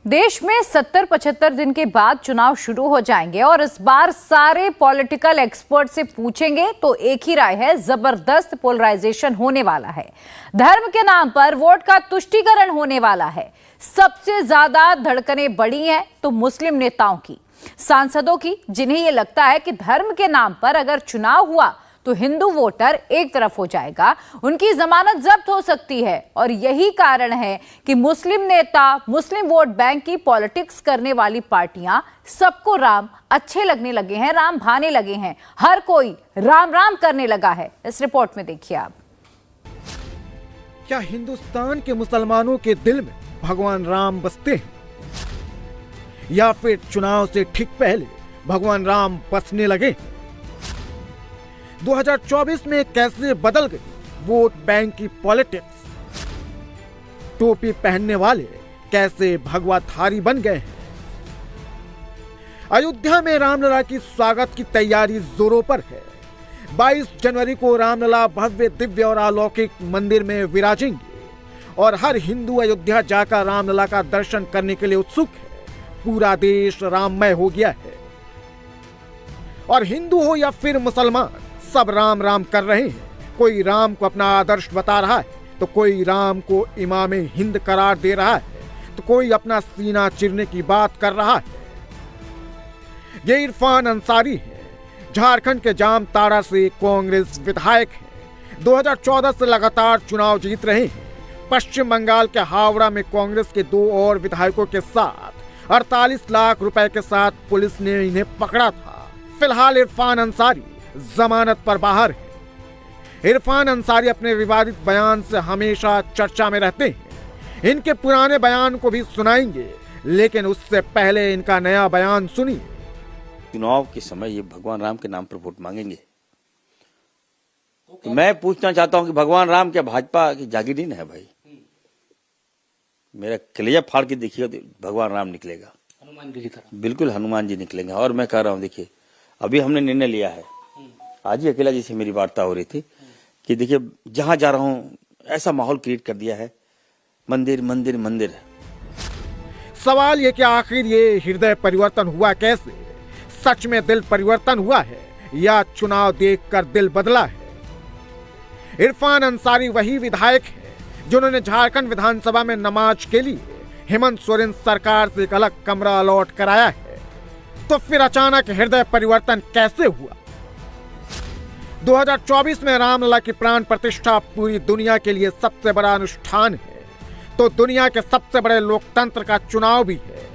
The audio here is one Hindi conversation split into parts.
देश में 70-75 दिन के बाद चुनाव शुरू हो जाएंगे और इस बार सारे पॉलिटिकल एक्सपर्ट से पूछेंगे तो एक ही राय है, जबरदस्त पोलराइजेशन होने वाला है। धर्म के नाम पर वोट का तुष्टीकरण होने वाला है। सबसे ज्यादा धड़कनें बढ़ी हैं तो मुस्लिम नेताओं की, सांसदों की, जिन्हें यह लगता है कि धर्म के नाम पर अगर चुनाव हुआ तो हिंदू वोटर एक तरफ हो जाएगा, उनकी जमानत जब्त हो सकती है। और यही कारण है कि मुस्लिम नेता, मुस्लिम वोट बैंक की पॉलिटिक्स करने वाली पार्टियां सबको राम अच्छे लगने लगे हैं, राम भाने लगे हैं, हर कोई राम राम करने लगा है। इस रिपोर्ट में देखिए आप। क्या हिंदुस्तान के मुसलमानों के दिल में भगवान राम बसते हैं, या फिर चुनाव से ठीक पहले भगवान राम बसने लगे? 2024 में कैसे बदल गई वोट बैंक की पॉलिटिक्स? टोपी पहनने वाले कैसे भगवाधारी बन गए हैं? अयोध्या में रामलला की स्वागत की तैयारी जोरों पर है। 22 जनवरी को रामलला भव्य, दिव्य और अलौकिक मंदिर में विराजेंगे और हर हिंदू अयोध्या जाकर रामलला का दर्शन करने के लिए उत्सुक है। पूरा देश राममय हो गया है और हिंदू हो या फिर मुसलमान, सब राम राम कर रहे हैं। कोई राम को अपना आदर्श बता रहा है तो कोई राम को इमाम हिंद करार दे रहा है तो कोई अपना सीना चिरने की बात कर रहा है। ये इरफान अंसारी है, झारखंड के जामताड़ा से कांग्रेस विधायक हैं। 2014 से लगातार चुनाव जीत रहे हैं। पश्चिम बंगाल के हावड़ा में कांग्रेस के 2 और विधायकों के साथ 48 लाख रुपए के साथ पुलिस ने इन्हें पकड़ा था। फिलहाल इरफान अंसारी जमानत पर बाहर है। इरफान अंसारी अपने विवादित बयान से हमेशा चर्चा में रहते हैं। इनके पुराने बयान को भी सुनाएंगे, लेकिन उससे पहले इनका नया बयान सुनिए। चुनाव के समय ये भगवान राम के नाम पर वोट मांगेंगे तो मैं पूछना चाहता हूं कि भगवान राम क्या भाजपा की जागीरदार है? भाई मेरा कलेजा फाड़ के देखिएगा, भगवान राम निकलेगा, हनुमान जी की तरह, बिल्कुल हनुमान जी निकलेंगे। और मैं कह रहा हूँ, देखिए अभी हमने निर्णय लिया है, आज ही अकेला जी से मेरी वार्ता हो रही थी कि देखिए जहां जा रहा हूं ऐसा माहौल क्रिएट कर दिया है, मंदिर मंदिर मंदिर। सवाल ये कि आखिर ये हृदय परिवर्तन हुआ कैसे? सच में दिल परिवर्तन हुआ है या चुनाव देखकर दिल बदला है? इरफान अंसारी वही विधायक है जिन्होंने झारखंड विधानसभा में नमाज के लिए हेमंत सोरेन सरकार से एक अलग कमरा अलॉट कराया है। तो फिर अचानक हृदय परिवर्तन कैसे हुआ? 2024 में रामलला की प्राण प्रतिष्ठा पूरी दुनिया के लिए सबसे बड़ा अनुष्ठान है, तो दुनिया के सबसे बड़े लोकतंत्र का चुनाव भी है।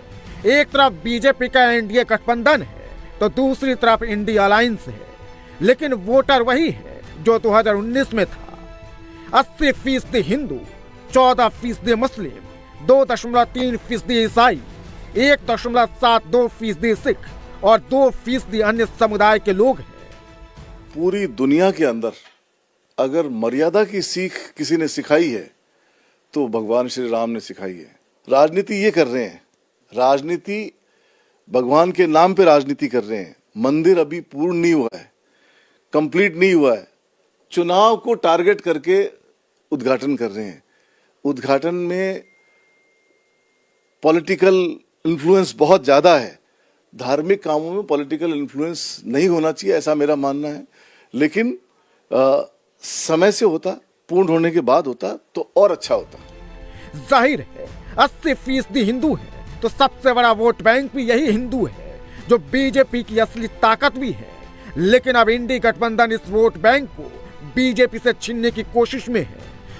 एक तरफ बीजेपी का एनडीए गठबंधन है तो दूसरी तरफ इंडिया अलायंस है, लेकिन वोटर वही है जो 2019 में था। 80% हिंदू, 14% मुस्लिम, 2.3% ईसाई, 1.72% सिख और 2% अन्य समुदाय के लोग हैं। पूरी दुनिया के अंदर अगर मर्यादा की सीख किसी ने सिखाई है तो भगवान श्री राम ने सिखाई है। राजनीति ये कर रहे हैं, राजनीति भगवान के नाम पे राजनीति कर रहे हैं। मंदिर अभी पूर्ण नहीं हुआ है, कंप्लीट नहीं हुआ है, चुनाव को टारगेट करके उद्घाटन कर रहे हैं। उद्घाटन में पॉलिटिकल इन्फ्लुएंस बहुत ज्यादा है। धार्मिक कामों में पॉलिटिकल इन्फ्लुएंस नहीं होना चाहिए, ऐसा मेरा मानना है। लेकिन समय से होता, पूर्ण होने के बाद होता तो और अच्छा होता। जाहिर है 80% हिंदू है तो सबसे बड़ा वोट बैंक भी यही हिंदू है, जो बीजेपी की असली ताकत भी है। लेकिन अब इंडी गठबंधन इस वोट बैंक को बीजेपी से छीनने की कोशिश में है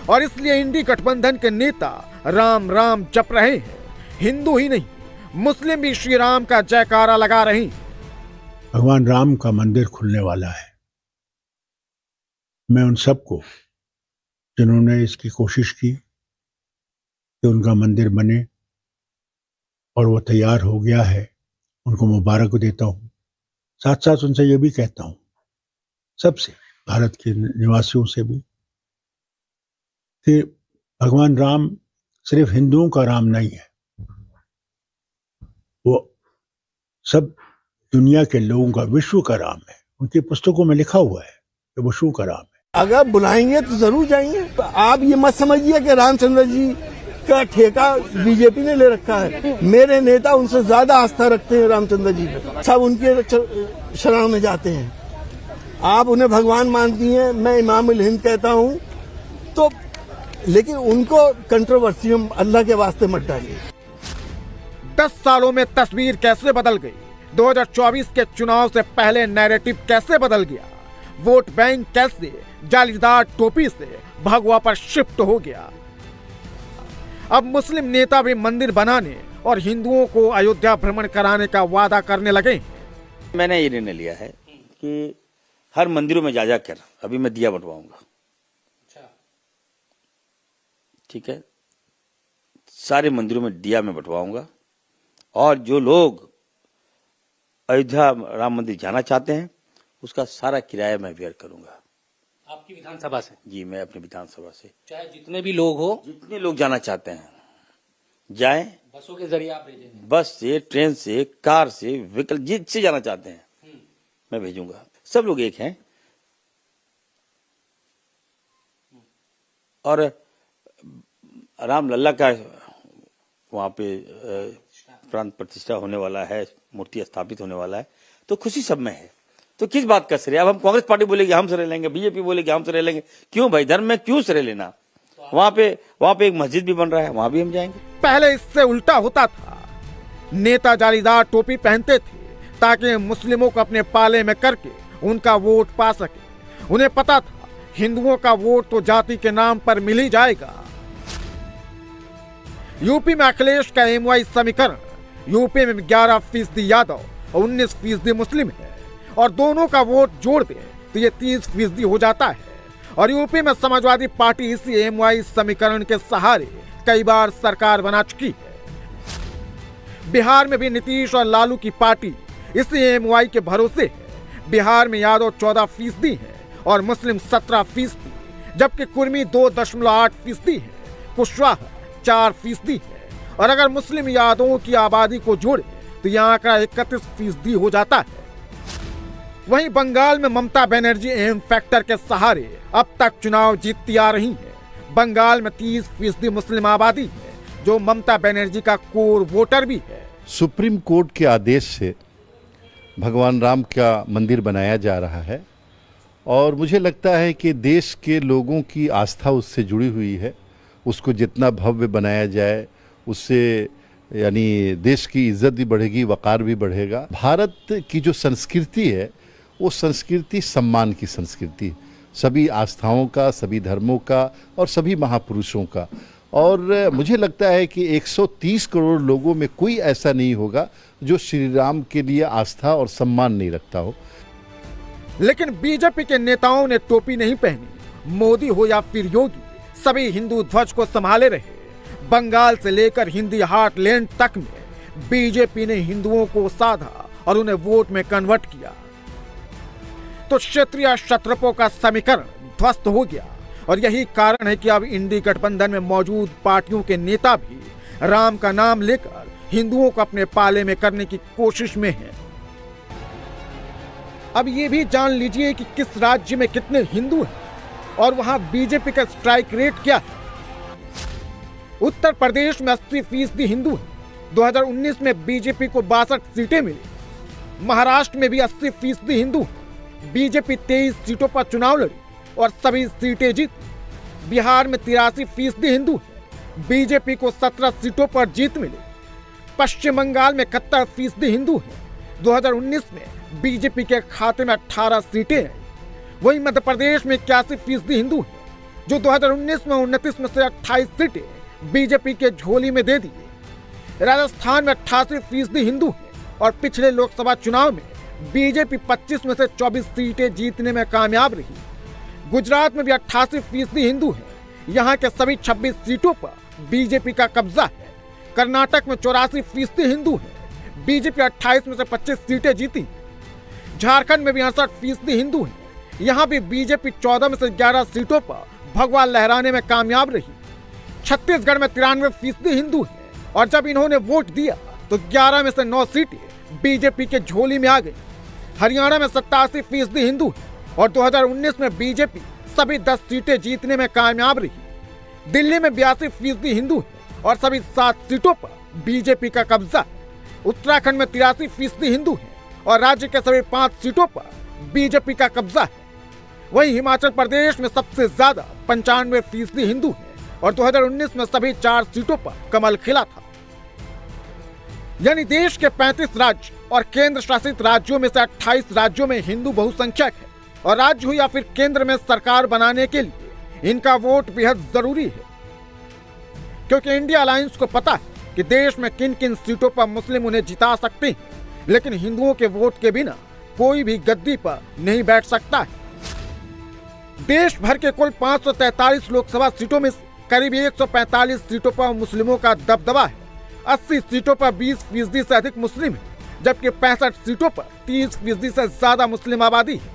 और इसलिए इंडी गठबंधन के नेता राम राम जप रहे हैं। हिंदू ही नहीं, मुस्लिम भी श्री राम का जयकारा लगा रहे हैं। भगवान राम का मंदिर खुलने वाला है। मैं उन सबको जिन्होंने इसकी कोशिश की कि उनका मंदिर बने और वो तैयार हो गया है, उनको मुबारक देता हूँ। साथ साथ उनसे ये भी कहता हूँ, सबसे, भारत के निवासियों से भी, कि भगवान राम सिर्फ हिंदुओं का राम नहीं है, वो सब दुनिया के लोगों का, विश्व का राम है। उनकी पुस्तकों में लिखा हुआ है कि विश्व का राम है। अगर बुलाएंगे तो जरूर जाएंगे। तो आप ये मत समझिए कि रामचंद्र जी का ठेका बीजेपी ने ले रखा है। मेरे नेता उनसे ज्यादा आस्था रखते हैं रामचंद्र जी पे, सब उनके शरण में जाते हैं। आप उन्हें भगवान मानती हैं, मैं इमाम उल हिंद कहता हूं, तो लेकिन उनको कंट्रोवर्सी में अल्लाह के वास्ते मत डालिए। 10 सालों में तस्वीर कैसे बदल गई, 2024 के चुनाव से पहले नैरेटिव कैसे बदल गया, वोट बैंक कैसे जालीदार टोपी से भगवा पर शिफ्ट हो गया। अब मुस्लिम नेता भी मंदिर बनाने और हिंदुओं को अयोध्या भ्रमण कराने का वादा करने लगे। मैंने ये निर्णय लिया है कि हर मंदिरों में जा कर अभी मैं दिया बंटवाऊंगा। ठीक है, सारे मंदिरों में दिया मैं बंटवाऊंगा और जो लोग अयोध्या राम मंदिर जाना चाहते हैं उसका सारा किराया मैं बेयर करूंगा। आपकी विधानसभा से? जी, मैं अपनी विधानसभा से। चाहे जितने भी लोग हो, जितने लोग जाना चाहते हैं जाएं। बसों के जरिए आप भेजेंगे? बस से, ट्रेन से, कार से, व्हीकल जिससे जाना चाहते हैं मैं भेजूंगा। सब लोग एक हैं और राम लल्ला का वहां पे प्रांत प्रतिष्ठा होने वाला है, मूर्ति स्थापित होने वाला है, तो खुशी सब में है। तो किस बात का श्रेय? अब हम कांग्रेस पार्टी बोलेगी हम श्रेय लेंगे, बीजेपी बोलेगी हम श्रेय लेंगे। क्यों भाई, धर्म में क्यों श्रेय लेना? वहां पे एक मस्जिद भी बन रहा है, वहां भी हम जाएंगे। पहले इससे उल्टा होता था, नेता जालीदार टोपी पहनते थे ताकि मुस्लिमों को अपने पाले में करके उनका वोट पा सके। उन्हें पता था हिंदुओं का वोट तो जाति के नाम पर मिल ही जाएगा। यूपी में अखिलेश का एमवाई समीकरण, यूपी में 11% यादव और 19% मुस्लिम है और दोनों का वोट जोड़ दे तो ये 30% हो जाता है। और यूपी में समाजवादी पार्टी इसी एमवाई समीकरण के सहारे कई बार सरकार बना चुकी है। बिहार में भी नीतीश और लालू की पार्टी इसी एमवाई के भरोसे है। बिहार में यादव 14% है और मुस्लिम 17%, जबकि कुर्मी 2.8% है, कुशवाहा 4% है और अगर मुस्लिम यादवों की आबादी को जोड़े तो यह आंकड़ा 31% हो जाता है। वहीं बंगाल में ममता बनर्जी एम फैक्टर के सहारे अब तक चुनाव जीतती आ रही है। बंगाल में 30% मुस्लिम आबादी है जो ममता बनर्जी का कोर वोटर भी है। सुप्रीम कोर्ट के आदेश से भगवान राम का मंदिर बनाया जा रहा है और मुझे लगता है कि देश के लोगों की आस्था उससे जुड़ी हुई है। उसको जितना भव्य बनाया जाए उससे यानी देश की इज्जत भी बढ़ेगी, वकार भी बढ़ेगा। भारत की जो संस्कृति है वो संस्कृति सम्मान की संस्कृति, सभी आस्थाओं का, सभी धर्मों का और सभी महापुरुषों का। और मुझे लगता है कि 130 करोड़ लोगों में कोई ऐसा नहीं होगा जो श्री राम के लिए आस्था और सम्मान नहीं रखता हो। लेकिन बीजेपी के नेताओं ने टोपी नहीं पहनी। मोदी हो या फिर योगी, सभी हिंदू ध्वज को संभाले रहे। बंगाल से लेकर हिंदी हार्टलैंड तक में बीजेपी ने हिंदुओं को साधा और उन्हें वोट में कन्वर्ट किया। तो क्षत्रिय क्षत्रपों का समीकरण ध्वस्त हो गया और यही कारण है कि अब इंडी गठबंधन में मौजूद पार्टियों के नेता भी राम का नाम लेकर हिंदुओं को अपने पाले में करने की कोशिश में हैं। अब ये भी जान लीजिए कि किस राज्य में कितने हिंदू हैं और वहां बीजेपी का स्ट्राइक रेट क्या है। उत्तर प्रदेश में 80% हिंदू हैं। 2019 में बीजेपी को 62 सीटें मिली। महाराष्ट्र में भी 80% हिंदू हैं। बीजेपी 23 सीटों पर चुनाव लड़ी और सभी सीटें जीती। बिहार में 83% हिंदू हैं। बीजेपी को 17 सीटों पर जीत मिली। पश्चिम बंगाल में 71% हिंदू हैं। 2019 में बीजेपी के खाते में 18 सीटें हैं। वहीं मध्य प्रदेश में 81% हिंदू हैं, जो 2019 में 29 में से 28 सीटें बीजेपी के झोली में दे दी। राजस्थान में 88% हिंदू हैं और पिछले लोकसभा चुनाव में बीजेपी 25 में से 24 सीटें जीतने में कामयाब रही। गुजरात में भी 88% हिंदू हैं। यहाँ के सभी 26 सीटों पर बीजेपी का कब्जा है। कर्नाटक में 84% हिंदू हैं। बीजेपी 28 में से 25 सीटें जीती। झारखंड में भी 68% हिंदू हैं। यहाँ भी बीजेपी 14 में से 11 सीटों पर भगवा लहराने में कामयाब रही। छत्तीसगढ़ में 93% हिंदू हैं और जब इन्होंने वोट दिया तो 11 में से 9 सीटें बीजेपी के झोली में आ गई। हरियाणा में 87% हिंदू हैं और 2019 में बीजेपी सभी 10 सीटें जीतने में कामयाब रही। दिल्ली में 82% हिंदू हैं और सभी 7 सीटों पर बीजेपी का कब्जा है। उत्तराखंड में 83% हिंदू हैं और राज्य के सभी 5 सीटों पर बीजेपी का कब्जा है। वहीं हिमाचल प्रदेश में सबसे ज्यादा 95% हिंदू हैं और 2019 में सभी 4 सीटों पर कमल खिला था। यानी देश के 35 राज्य और केंद्र शासित राज्यों में से 28 राज्यों में हिंदू बहुसंख्यक है और राज्य हो या फिर केंद्र में सरकार बनाने के लिए इनका वोट बेहद जरूरी है, क्योंकि इंडिया अलायंस को पता है कि देश में किन किन सीटों पर मुस्लिम उन्हें जिता सकते हैं, लेकिन हिंदुओं के वोट के बिना कोई भी गद्दी पर नहीं बैठ सकता है। देश भर के कुल 543 लोकसभा सीटों में करीब 145 सीटों पर मुस्लिमों का दबदबा है। 80 सीटों पर 20% से अधिक मुस्लिम है, जबकि 65 सीटों पर 30% से ज्यादा मुस्लिम आबादी है।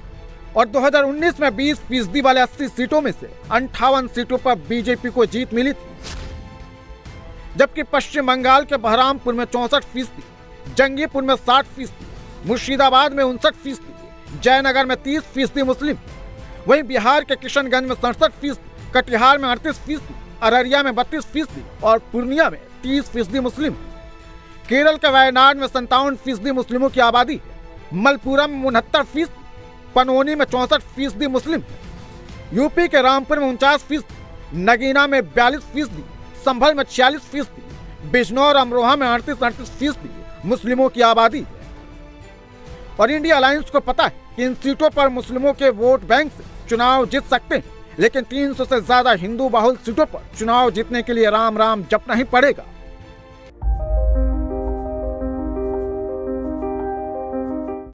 और 2019 में 20% वाले 80 सीटों में से 58 सीटों पर बीजेपी को जीत मिली थी, जबकि पश्चिम बंगाल के बहरामपुर में 64%, जंगीपुर में 60%, मुर्शिदाबाद में 59%, जयनगर में 30% मुस्लिम। वहीं बिहार के किशनगंज में 67%, कटिहार में 38%, अररिया में 32% और पूर्णिया में 30% मुस्लिम। केरल के वायनाड में 57% मुस्लिमों की आबादी है। मलपुरम में 69%, पनोनी में 64% मुस्लिम। यूपी के रामपुर में 49%, नगीना में 42%, संभल में 46%, बिजनौर अमरोहा में 38% मुस्लिमों की आबादी है। और इंडिया अलायंस को पता है कि इन सीटों पर मुस्लिमों के वोट बैंक से चुनाव जीत सकते हैं, लेकिन 300 से ज्यादा हिंदू बाहुल सीटों पर चुनाव जीतने के लिए राम राम जपना ही पड़ेगा।